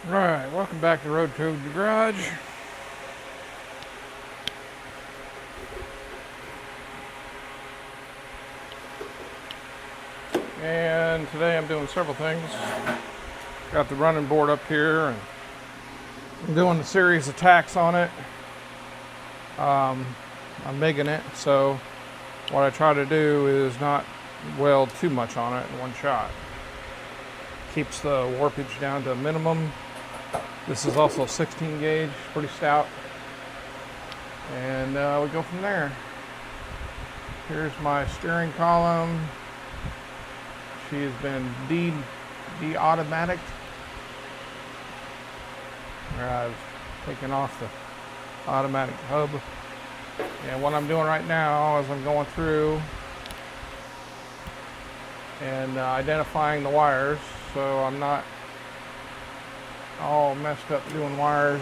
Right, welcome back to Road to the Garage. And today I'm doing several things. Got the running board up here and I'm doing a series of tacks on it. I'm MIGing it, so what I try to do is not weld too much on it in one shot. Keeps the warpage down to a minimum. This is also 16 gauge, pretty stout. And we go from there. Here's my steering column. She's been de-automatic. I've taken off the automatic hub. And what I'm doing right now is I'm going through and identifying the wires, so I'm not all messed up doing wires.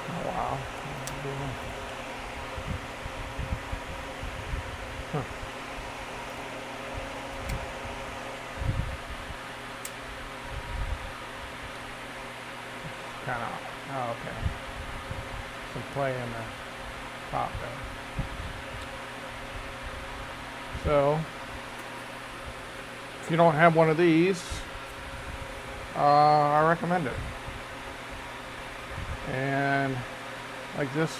Oh, wow. Huh. Kind of, oh, okay. Some play in the top there. So, if you don't have one of these, I recommend it. And like this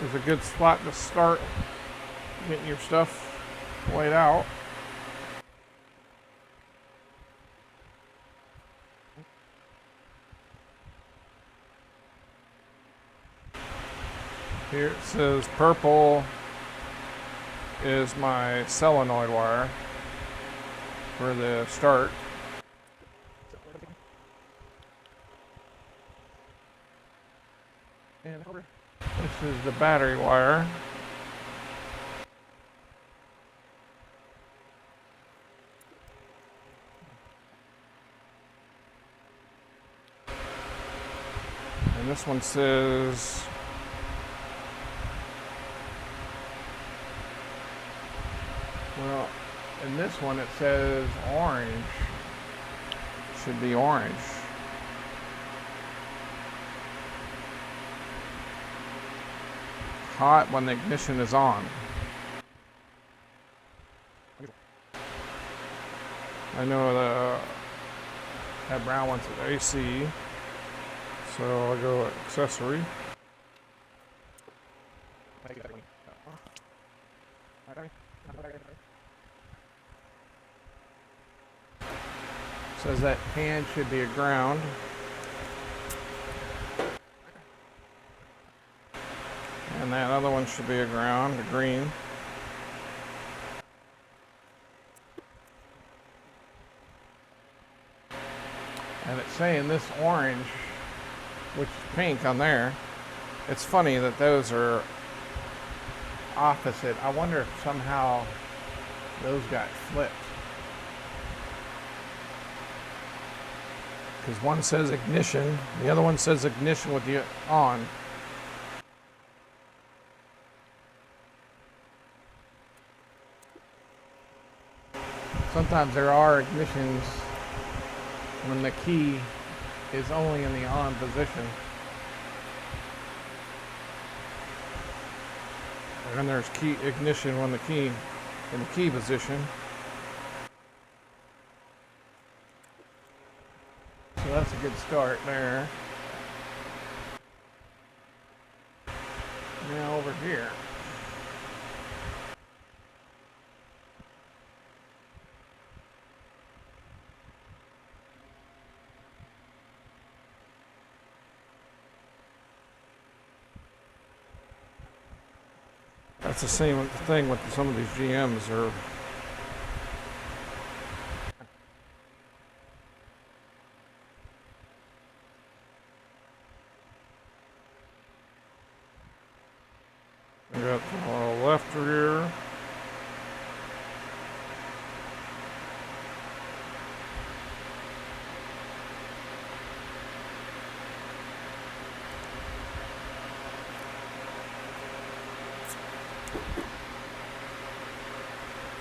is a good spot to start getting your stuff laid out. Here it says purple is my solenoid wire for the start. And this is the battery wire. And this one says well, in this one it says orange. Should be orange. Hot when the ignition is on. I know that brown one's at AC, so I'll go accessory. Says that pan should be a ground. And that other one should be a ground, a green. And it's saying this orange, which is pink on there. It's funny that those are opposite. I wonder if somehow those got flipped. Because one says ignition, the other one says ignition with the on. Sometimes there are ignitions when the key is only in the on position. And then there's key ignition when the key in the key position. So that's a good start there. Now over here. That's the same thing with some of these GMs are. We got the left rear.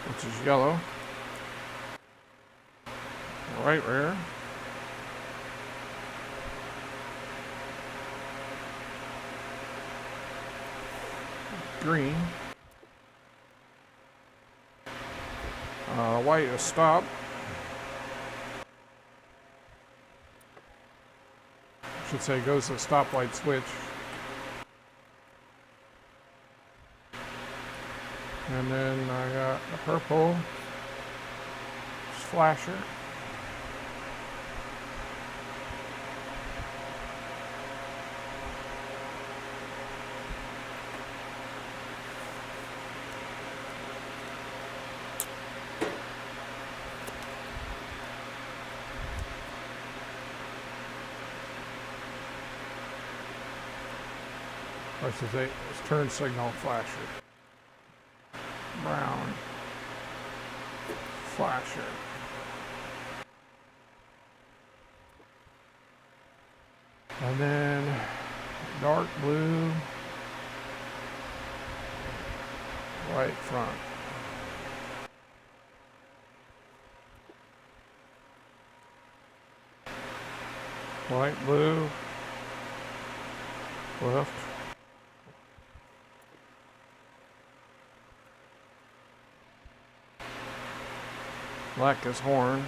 Which is yellow. right rear. Green. White is stop. I should say goes to the stoplight switch. And then I got the purple flasher. I should say it's turn signal flasher. Brown flasher. And then dark blue white front. White, blue, left. Black is horn.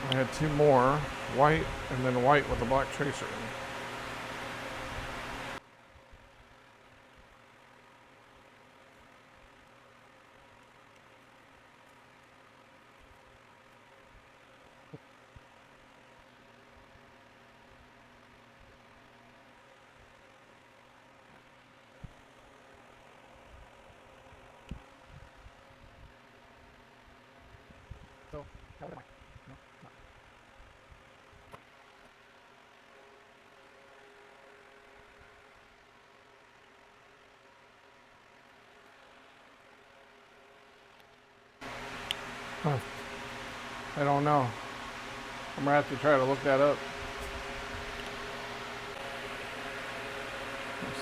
I had two more, white and then white with a black tracer. So, how am I? No, not. Huh. I don't know. I'm gonna have to try to look that up.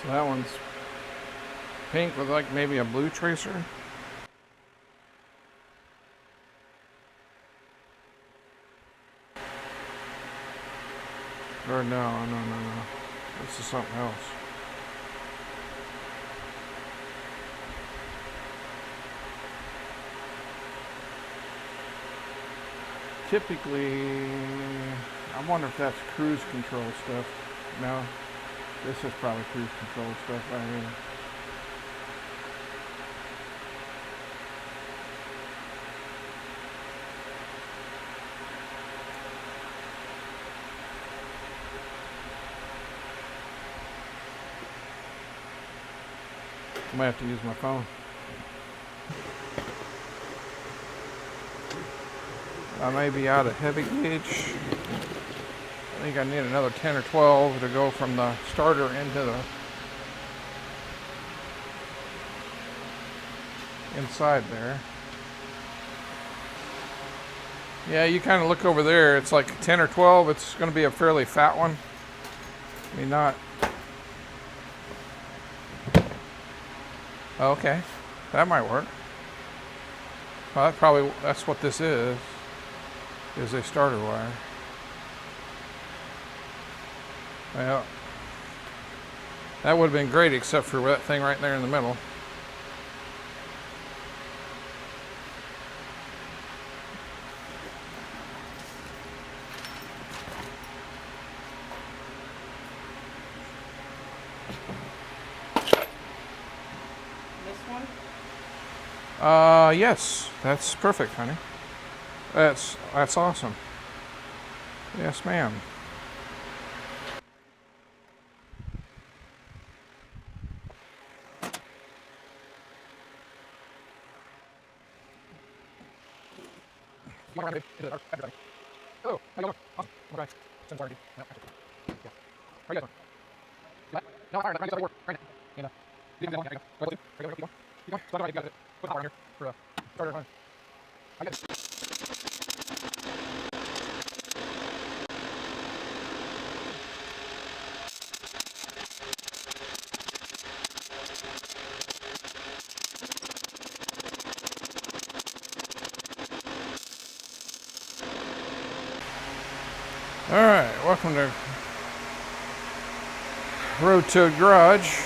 So that one's pink with like maybe a blue tracer. Or no. This is something else. Typically, I wonder if that's cruise control stuff. No, this is probably cruise control stuff right here. I might have to use my phone. I may be out of heavy gauge. I think I need another 10 or 12 to go from the starter into the inside there. Yeah, you kind of look over there. It's like 10 or 12. It's going to be a fairly fat one. I mean, not. Okay, that might work. Well, that's what this is a starter wire. Well, that would have been great except for that thing right there in the middle. Yes, that's perfect, honey. That's awesome. Yes, ma'am. Hello, how you doing? Awesome. Okay. Since already. Yeah. How you guys doing? No, I'm ready to work right now. And you go. Go. Keep going. So you got it. Put the power in here for starter run. I got it. welcome to Road to Garage.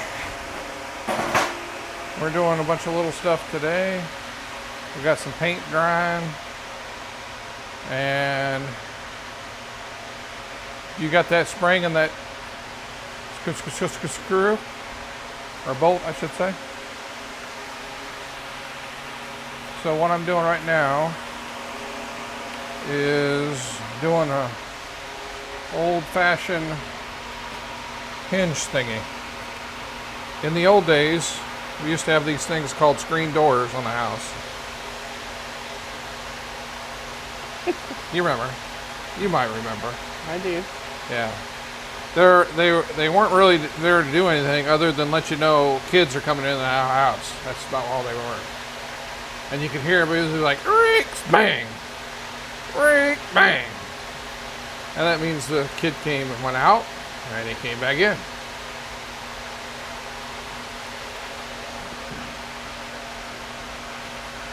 We're doing a bunch of little stuff today. We got some paint drying, and you got that spring and that screw, or bolt, I should say. So what I'm doing right now is doing a old-fashioned hinge thingy. In the old days, we used to have these things called screen doors on the house. You remember? You might remember. I do. Yeah. They weren't really there to do anything other than let you know kids are coming in the house. That's about all they were. And you could hear everybody like, "Reek, bang! Reek, bang!" And that means the kid came and went out, and he came back in.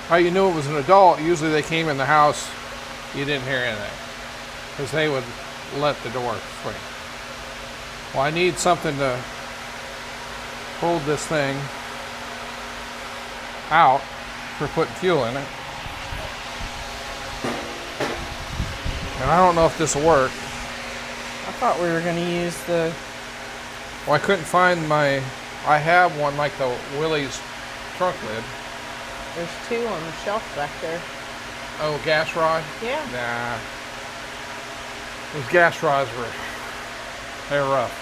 How you knew it was an adult, usually they came in the house, you didn't hear anything, because they would let the door swing. Well, I need something to hold this thing out for putting fuel in it. And I don't know if this will work. I thought we were going to use the... Well, I couldn't find my... I have one like the Willie's trunk lid. There's two on the shelf back there. Oh, gas rod? Yeah. Nah. Those gas rods they're rough.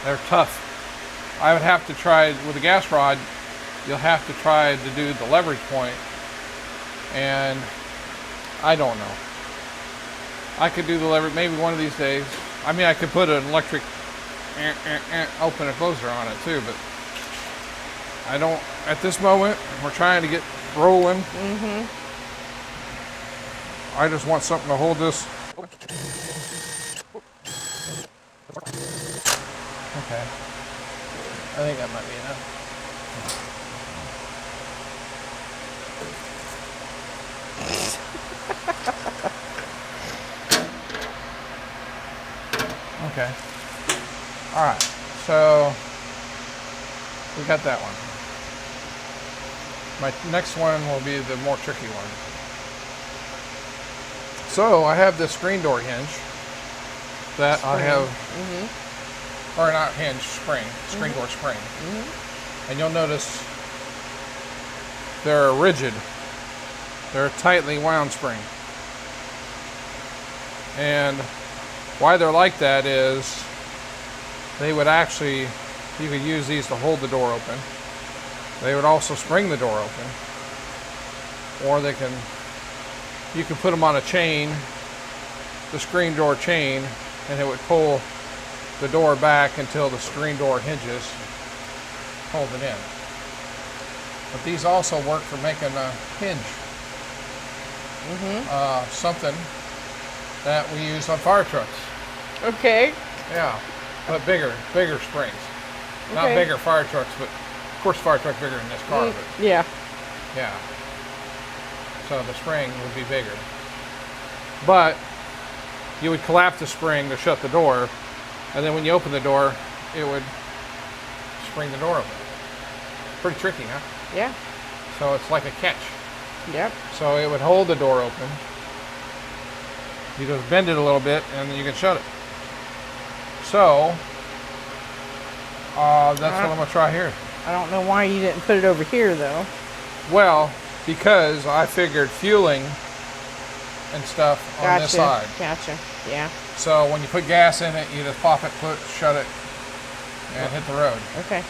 They're tough. I would have to try, with a gas rod, you'll have to try to do the leverage point. And I don't know. I could do the leverage maybe one of these days. I mean, I could put an electric open and closer on it too, but I don't, at this moment, we're trying to get rolling. Mm-hmm. I just want something to hold this. Okay. I think that might be enough. Okay. All right. So we got that one. My next one will be the more tricky one. So I have this screen door hinge that I have, or not hinge, screen door spring. And you'll notice they're rigid. They're a tightly wound spring. And why they're like that is they would actually, you could use these to hold the door open. They would also spring the door open. Or you can put them on a chain, the screen door chain, and it would pull the door back until the screen door hinges, hold it in. But these also work for making a hinge. Something that we use on fire trucks. Okay. Yeah, but bigger springs. Okay. Not bigger fire trucks, but of course fire truck bigger than this car. But yeah. Yeah. So the spring would be bigger. But you would collapse the spring to shut the door, and then when you open the door, it would spring the door open. Pretty tricky, huh? Yeah. So it's like a catch. Yep. So it would hold the door open. You just bend it a little bit, and then you can shut it. So that's what I'm going to try here. I don't know why you didn't put it over here, though. Well, because I figured fueling and stuff on this side. Gotcha. Yeah. So when you put gas in it, you just pop it, shut it, and hit the road. Okay.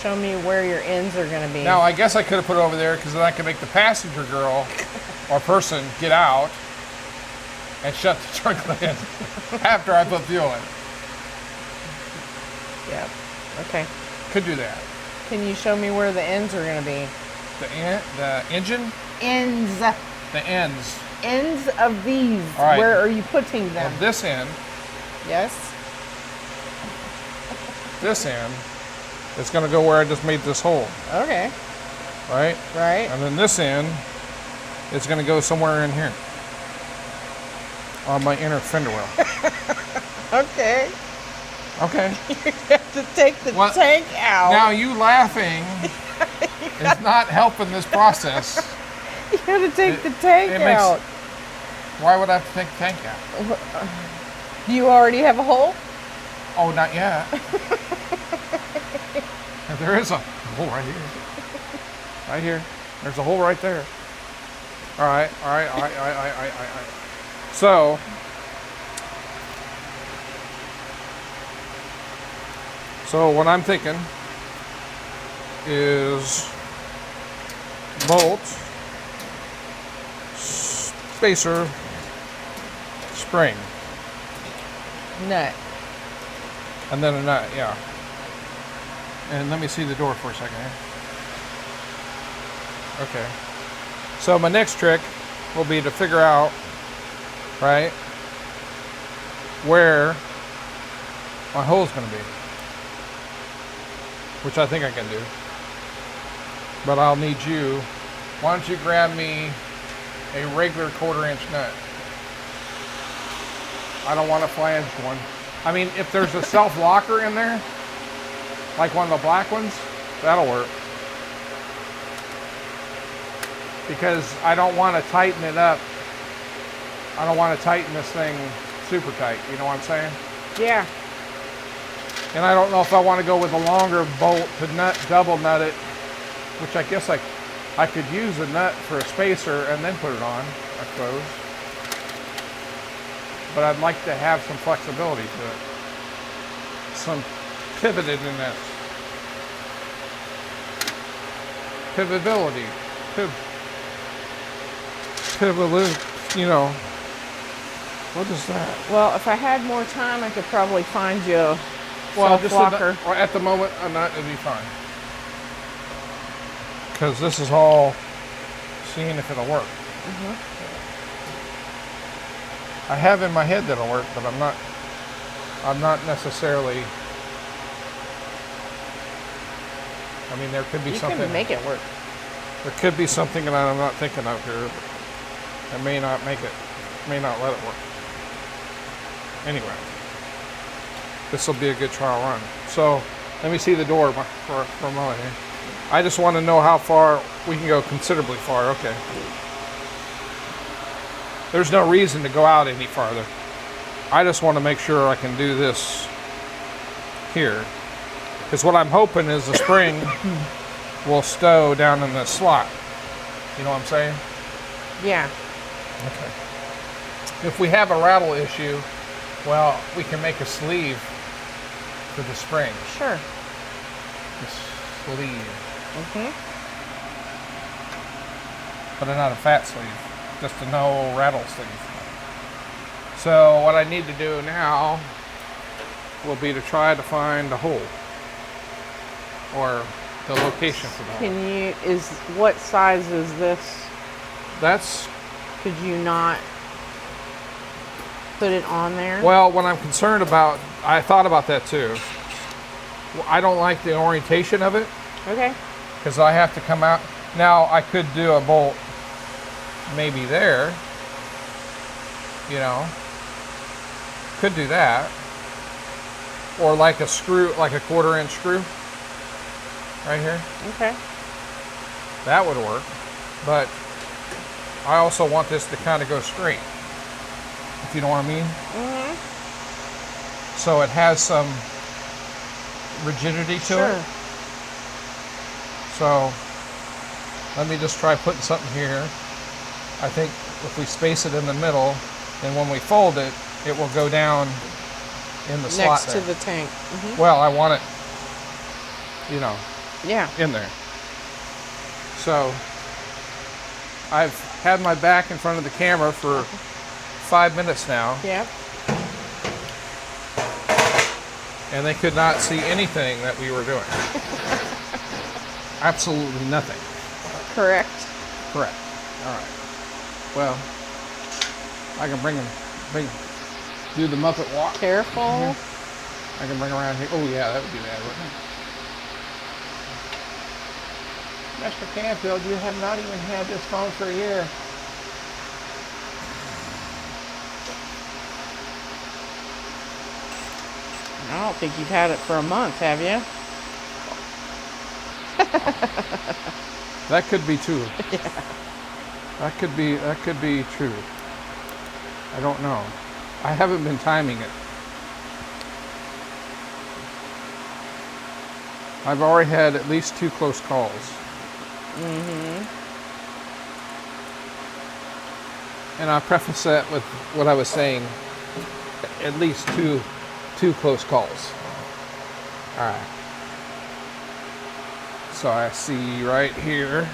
Show me where your ends are going to be. Now, I guess I could have put it over there because then I could make the passenger girl or person get out and shut the trunk lid after I put fuel in. Yep. Okay. Could do that. Can you show me where the ends are going to be? The engine? Ends. The ends. Ends of these. All right. Where are you putting them? Of this end. Yes. This end. It's going to go where I just made this hole. Okay. Right? Right. And then this end, it's going to go somewhere in here. on my inner fender well. Okay. Okay. You have to take the What? tank out. Now you laughing is not helping this process. You have to take the tank it makes- out. Why would I have to take the tank out? Do you already have a hole? Oh, not yet. There is a hole right here. Right here. There's a hole right there. All right. So, what I'm thinking is bolt, spacer, spring, Nut. and then a nut, yeah. And let me see the door for a second here. Okay. So my next trick will be to figure out, right, where my hole's going to be. Which I think I can do. But I'll need you. Why don't you grab me a regular 1/4-inch nut? I don't want a flanged one. I mean, if there's a self-locker in there, like one of the black ones, that'll work. Because I don't want to tighten it up. I don't want to tighten this thing super tight. You know what I'm saying? Yeah. And I don't know if I want to go with a longer bolt to double nut it, which I guess I could use a nut for a spacer and then put it on, I suppose. But I'd like to have some flexibility to it. Some pivotedness. Pivotability. Pivot, you know. What is that? Well, if I had more time, I could probably find you a Well, just self-locker. at the moment, a nut would be fine. Because this is all seeing if it'll work. I have in my head that it'll work, but I'm not necessarily. I mean, there could be You something. can make it work. There could be something that I'm not thinking of here. That may not make it, may not let it work. Anyway, this will be a good trial run. So let me see the door for a moment here. I just want to know how far we can go. Considerably far. Okay. There's no reason to go out any farther. I just want to make sure I can do this here. Because what I'm hoping is the spring will stow down in the slot. You know what I'm saying? Yeah. Okay. If we have a rattle issue, well, we can make a sleeve for the spring. Sure. The sleeve. But not a fat sleeve. Just a no rattle sleeve. So what I need to do now will be to try to find a hole. Or the location for the hole. What size is this? That's, Could you not put it on there? well, what I'm concerned about, I thought about that too. I don't like the orientation of it. Okay. Because I have to come out. Now, I could do a bolt maybe there. You know. Could do that. Or like a screw, like a 1/4-inch screw. Right here. Okay. That would work. But I also want this to kind of go straight. If you know what I mean. So it has some rigidity to it. So let me just try putting something here. I think if we space it in the middle, then when we fold it, it will go down in the slot Next there. to the tank. Well, I want it, you know, Yeah. in there. So I've had my back in front of the camera for 5 minutes now, Yeah. and they could not see anything that we were doing. Absolutely nothing. Correct. Correct. All right. Well, I can do the Muppet walk. Careful. I can bring around here. Oh yeah, that would be bad, wouldn't it? Mr. Canfield, you have not even had this phone for a year. I don't think you've had it for a month, have you? That could be true. That could be true. I don't know. I haven't been timing it. I've already had at least 2 close calls. And I preface that with what I was saying. At least two close calls. All right. So I see right here.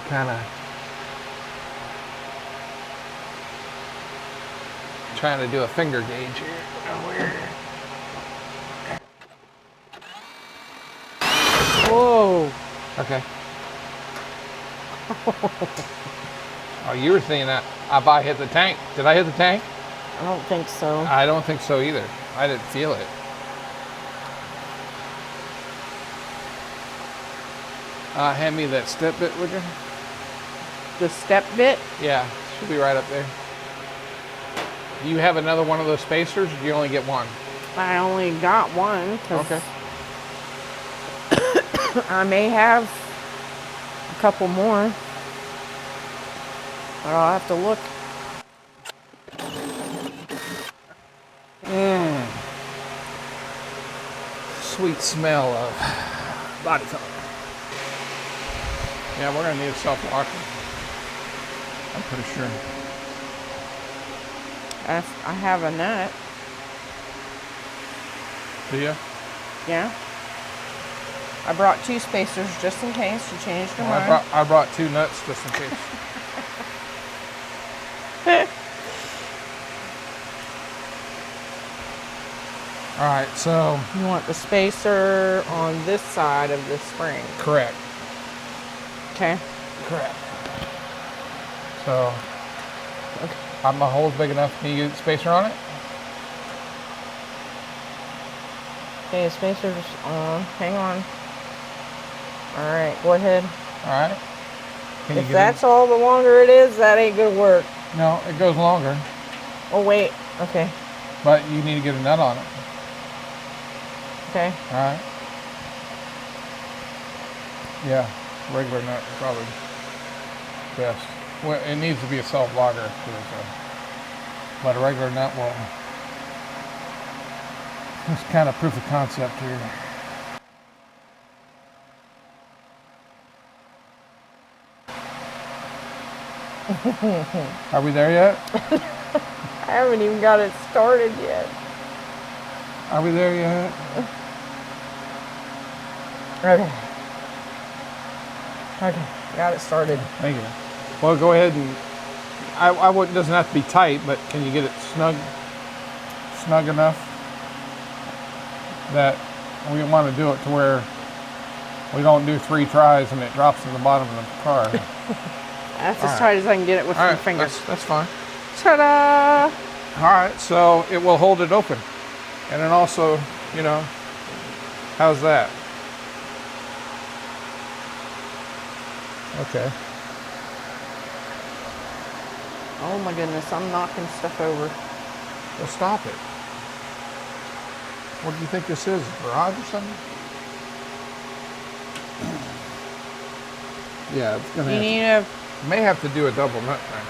Kind of trying to do a finger gauge here. Whoa. Okay. Oh, you were thinking that if I hit the tank. Did I hit the tank? I don't think so. I don't think so either. I didn't feel it. Hand me that step bit, would you? The step bit? Yeah, should be right up there. Do you have another one of those spacers, or do you only get one? I only got one. Okay. I may have a couple more, but I'll have to look. Sweet smell of body color. Yeah, we're gonna need a self-locker. I'm pretty sure. I have a nut. Do you? Yeah. I brought 2 spacers just in case you changed your mind. I brought 2 nuts just in case. All right, so You want the spacer on this side of the spring. correct. Okay. Correct. So, my hole's big enough. Can you get spacer on it? Okay, the spacer's on. Hang on. All right, go ahead. All right. Can you If get that's all the longer it is, that ain't gonna work. in? No, it goes longer, Oh, wait. Okay. but you need to get a nut on it. Okay. All right. Yeah, regular nut is probably best. Well, it needs to be a self-logger, but a regular nut will. It's kind of proof of concept here. Are we there yet? I haven't even got it started yet. Are we there yet? Okay. Okay. Got it started. Thank you. Well, go ahead and I wouldn't. Doesn't have to be tight, but can you get it snug enough that we want to do it to where we don't do 3 tries and it drops in the bottom of the car? That's as tight as I can get it with my fingers. That's fine. Ta-da! All right, so it will hold it open, and then also, you know, how's that? Okay. Oh my goodness, I'm knocking stuff over. Well, stop it. What do you think this is? A garage or something? Yeah, it's gonna. You need a... May have to do a double nut thing.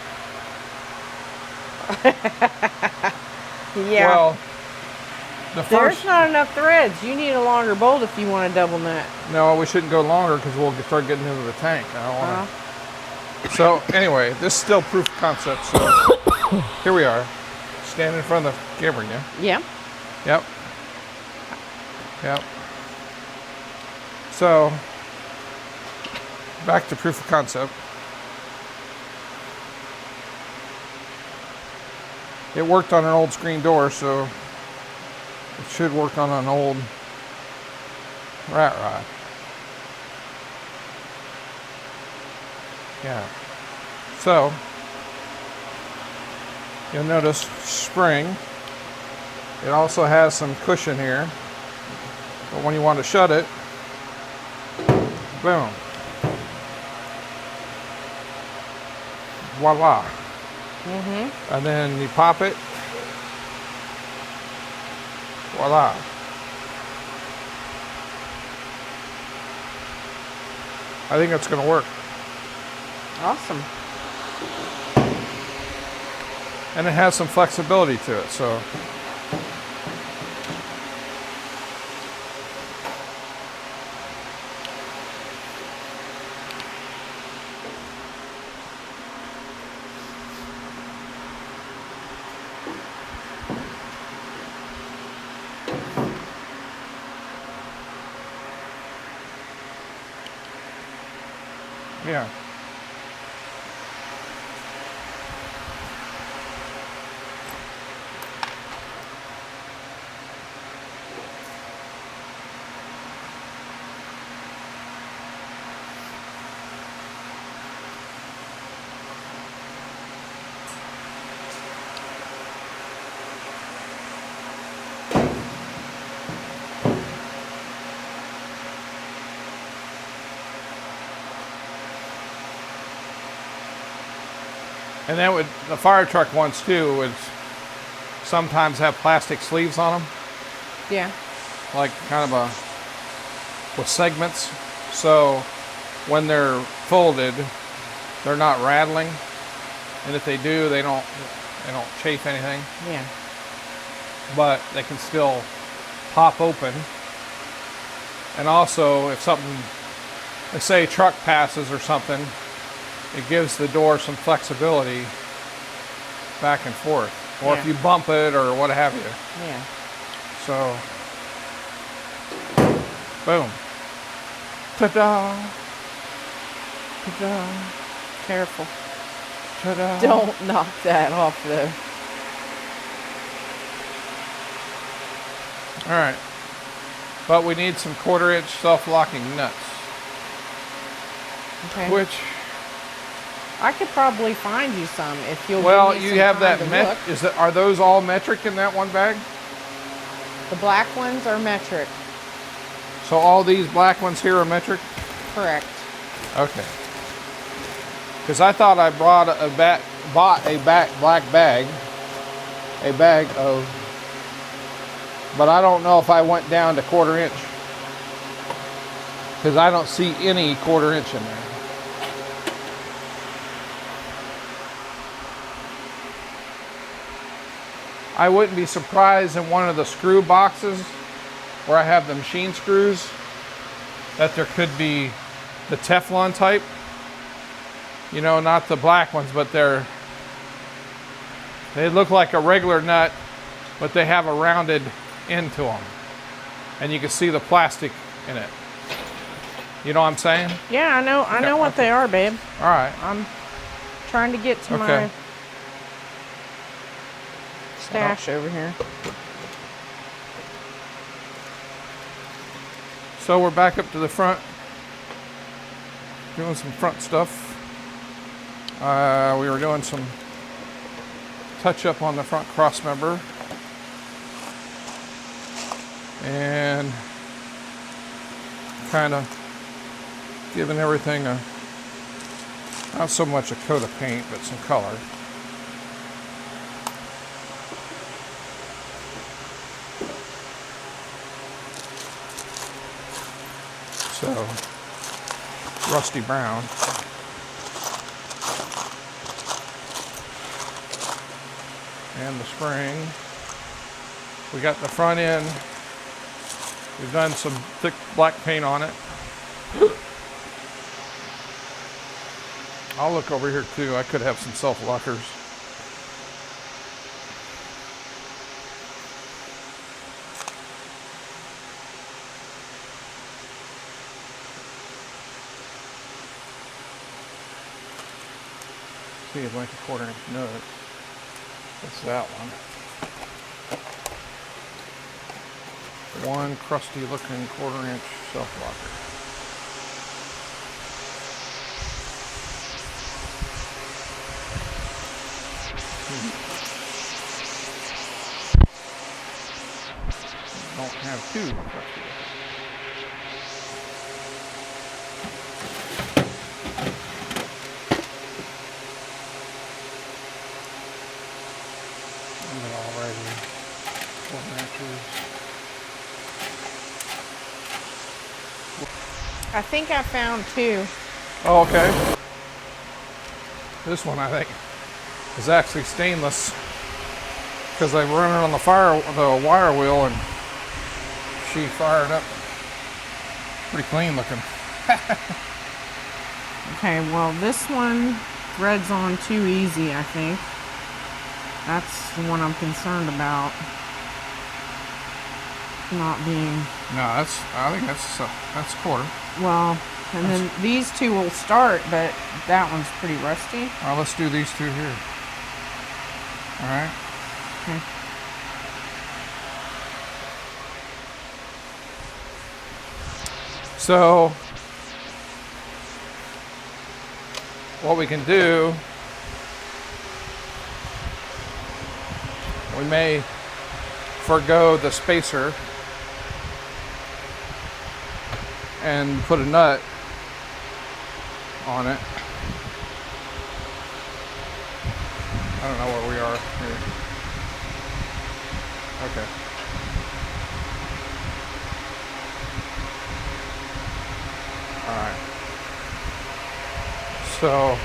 Yeah. Well, the There's first. not enough threads. You need a longer bolt if you want a double nut. No, we shouldn't go longer because we'll start getting into the tank. I don't want to. So anyway, this is still proof of concept. So here we are, standing in front of the camera. Yeah. Yeah. Yep. Yep. So back to proof of concept. It worked on an old screen door, so it should work on an old rat rod. Yeah. So you'll notice spring. It also has some cushion here, but when you want to shut it, boom. Voila. Mm-hmm. And then you pop it. Voila. I think it's going to work. Awesome. And it has some flexibility to it, so. Yeah. And then the fire truck ones too would sometimes have plastic sleeves on them, Yeah. like kind of with segments. So when they're folded, they're not rattling, and if they do, they don't chafe anything. Yeah. But they can still pop open. And also, if something, let's say a truck passes or something, it gives the door some flexibility back and forth. Or if you bump it or what have you. Yeah. So, boom. Ta-da! Ta-da! Careful. Ta-da! Don't knock that off though. All right. But we need some 1/4-inch self-locking nuts. Okay. Which, I could probably find you some if you'll well, give me you some have time that to look. are those all metric in that one bag? The black ones are metric. So all these black ones here are metric? Correct. Okay. Because I thought I bought a black bag, but I don't know if I went down to 1/4-inch, because I don't see any 1/4-inch in there. I wouldn't be surprised in one of the screw boxes where I have the machine screws that there could be the Teflon type. You know, not the black ones, but they look like a regular nut, but they have a rounded end to them. And you can see the plastic in it. You know what I'm saying? Yeah, I know what they are, babe. All right. I'm trying to get to my stash over here. So we're back up to the front, doing some front stuff. We were doing some touch up on the front cross member, and kind of giving everything not so much a coat of paint, but some color. So, rusty brown. And the spring. We got the front end. We've done some thick black paint on it. I'll look over here too. I could have some self-lockers. See a bunch of 1/4-inch nuts. That's that one. One crusty looking 1/4-inch self-locker. Don't have two crusty. And then already 4 inches. I think I found 2. Oh, okay. This one I think is actually stainless because I run it on the wire wheel, and she fired up pretty clean looking. Okay, well this one threads on too easy, I think. That's the one I'm concerned about. Not being... No, I think that's a quarter. Well, and then these 2 will start, but that one's pretty rusty. All right, let's do these 2 here. All right. Okay. So what we can do, we may forego the spacer and put a nut on it. I don't know where we are here. Okay. All right. So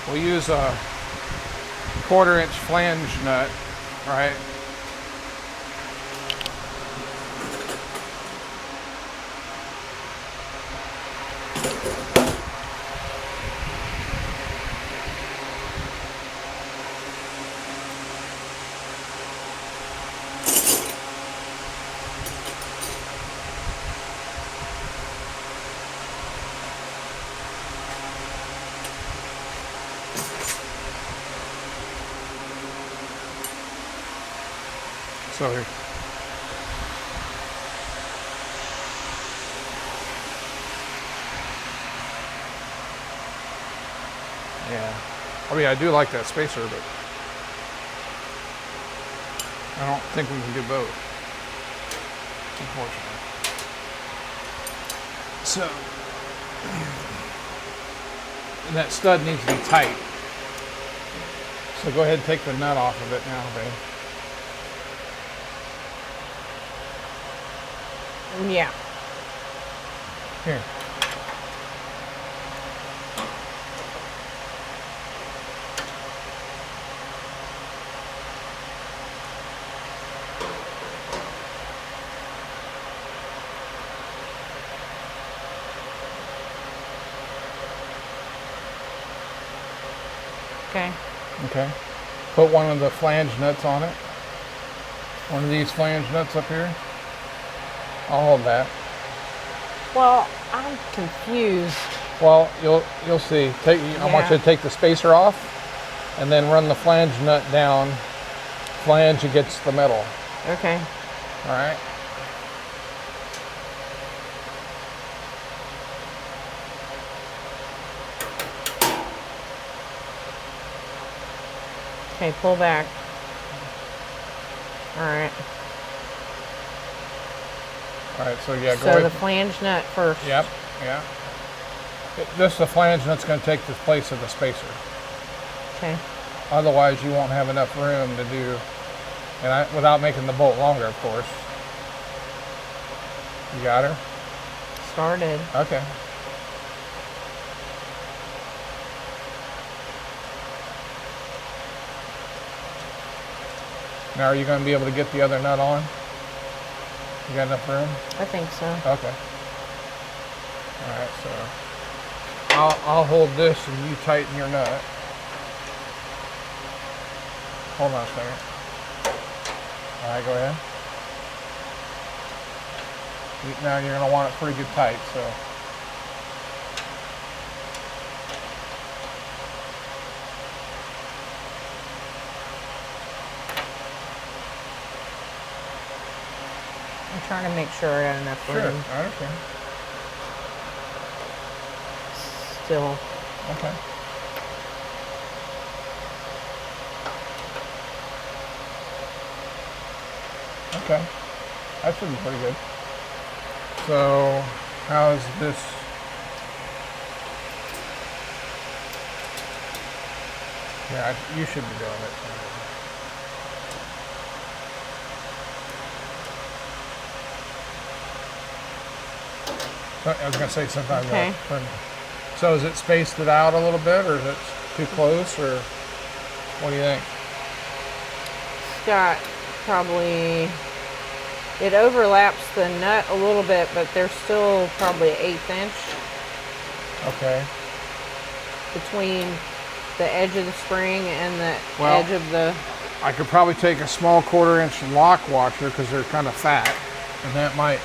we'll use a 1/4-inch flange nut, right? So here. Yeah. I mean, I do like that spacer, but I don't think we can do both, unfortunately. So, and that stud needs to be tight. So go ahead and take the nut off of it now, babe. Yeah. Here. Okay. Okay. Put one of the flange nuts on it. One of these flange nuts up here. I'll hold that. Well, I'm confused. Well, you'll see. I want you to take the spacer off and then run the flange nut down, flange against the metal. Okay. All right. Okay, pull back. All right. All right, so yeah, go So ahead. the flange nut first. Yep, yeah. The flange nut's going to take the place of the spacer. Okay. Otherwise, you won't have enough room to do, and without making the bolt longer, of course. You got her? Started. Okay. Now, are you going to be able to get the other nut on? You got enough room? I think so. Okay. All right, so I'll hold this and you tighten your nut. Hold on a second. All right, go ahead. Now you're going to want it pretty good tight, so. I'm trying to make sure I got enough Sure, room. I understand. Still. Okay. Okay. That should be pretty good. So How's this? Yeah, you should be doing it. I was gonna say sometimes. Okay. So is it spaced it out a little bit, or is it too close, or what do you think? It's got probably, it overlaps the nut a little bit, but there's still probably an 1/8 inch Okay. between the edge of the spring and the Well, edge of the. I could probably take a small 1/4 inch lock washer because they're kind of fat, and that might.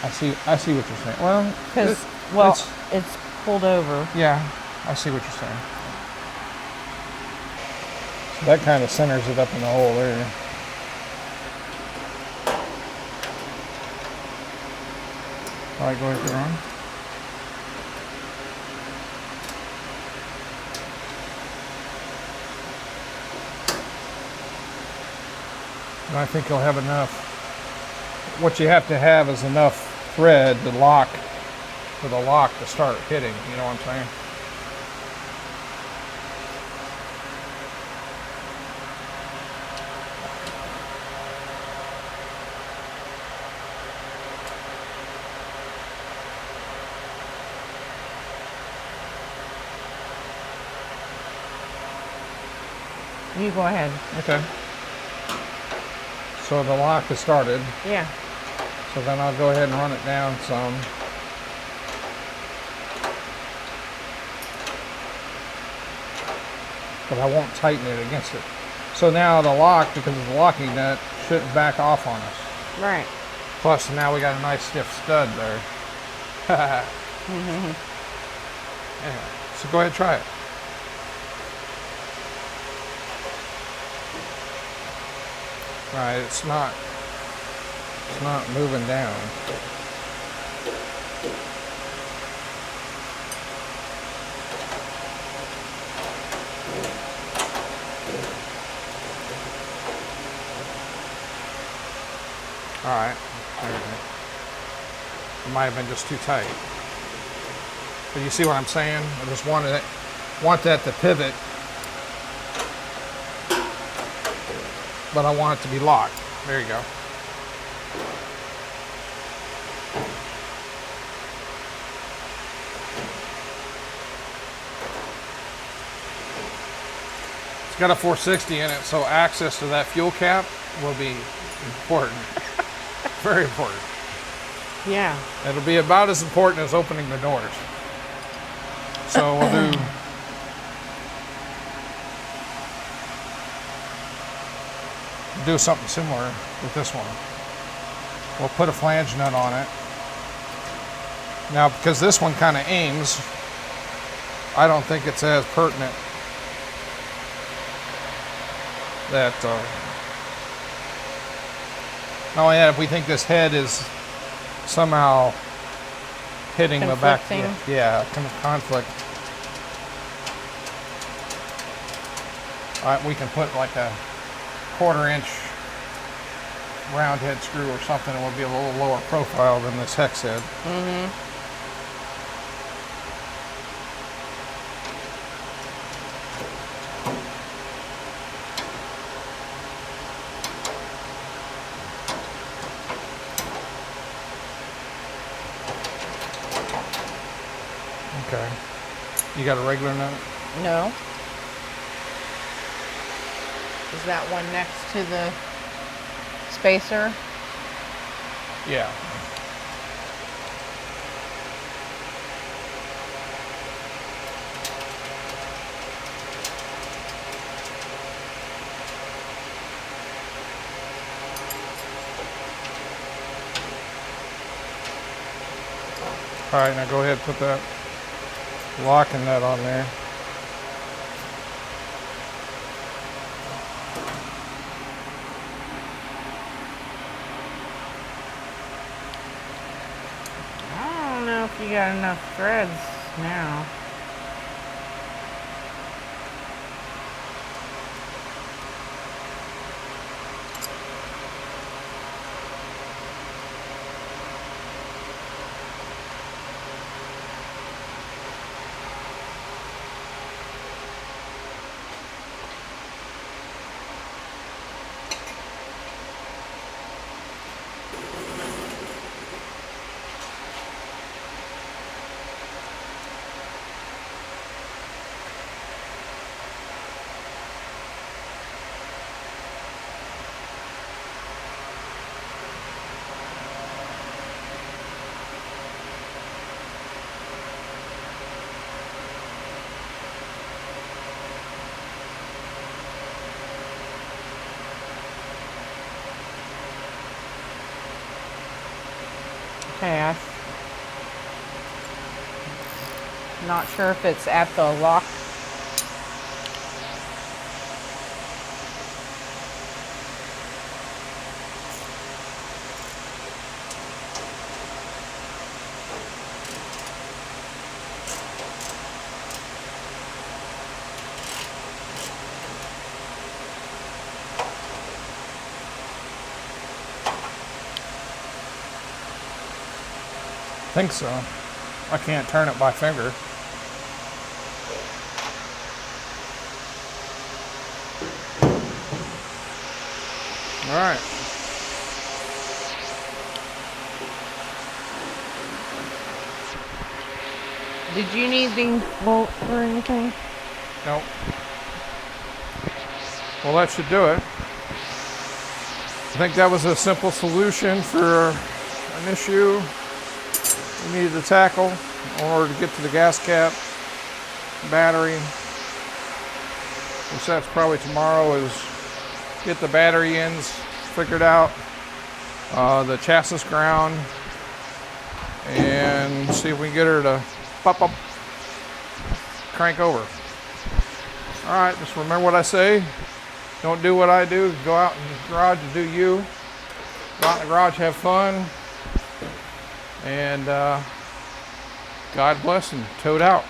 I see what you're saying. Well, Because, it's pulled over. yeah, I see what you're saying. So that kind of centers it up in the hole there. All right, go ahead, Ron. And I think you'll have enough. What you have to have is enough thread to lock, for the lock to start hitting, you know what I'm saying? You go ahead. Okay. So the lock is started. Yeah. So then I'll go ahead and run it down some. But I won't tighten it against it. So now the lock, because of the locking nut, shouldn't back off on us. Right. Plus now we got a nice stiff stud there. Yeah. So go ahead and try it. Right, it's not moving down. All right, there we go. It might have been just too tight. But you see what I'm saying? I just want that to pivot, but I want it to be locked. There you go. It's got a 460 in it, so access to that fuel cap will be important. Very important. Yeah. It'll be about as important as opening the doors. So we'll do something similar with this one. We'll put a flange nut on it. Now, because this one kind of aims, I don't think it's as pertinent that not only that, if we think this head is somehow hitting the back, yeah, conflict. We can put like a 1/4 inch round head screw or something. It will be a little lower profile than this hex head. Okay. You got a regular nut? No. Is that one next to the spacer? Yeah. All right, now go ahead and put that locking nut on there. I don't know if you got enough threads now. path. Not sure if it's at the lock. I think so. I can't turn it by finger. All right. Did you need these bolts or anything? Nope. Well, that should do it. I think that was a simple solution for an issue we needed to tackle in order to get to the gas cap, battery. Which that's probably tomorrow, is get the battery ends figured out, the chassis ground, and see if we can get her to pop up, crank over. All right, just remember what I say. Don't do what I do. Go out in the garage and do you. Go out in the garage, have fun, and God bless, and toad out.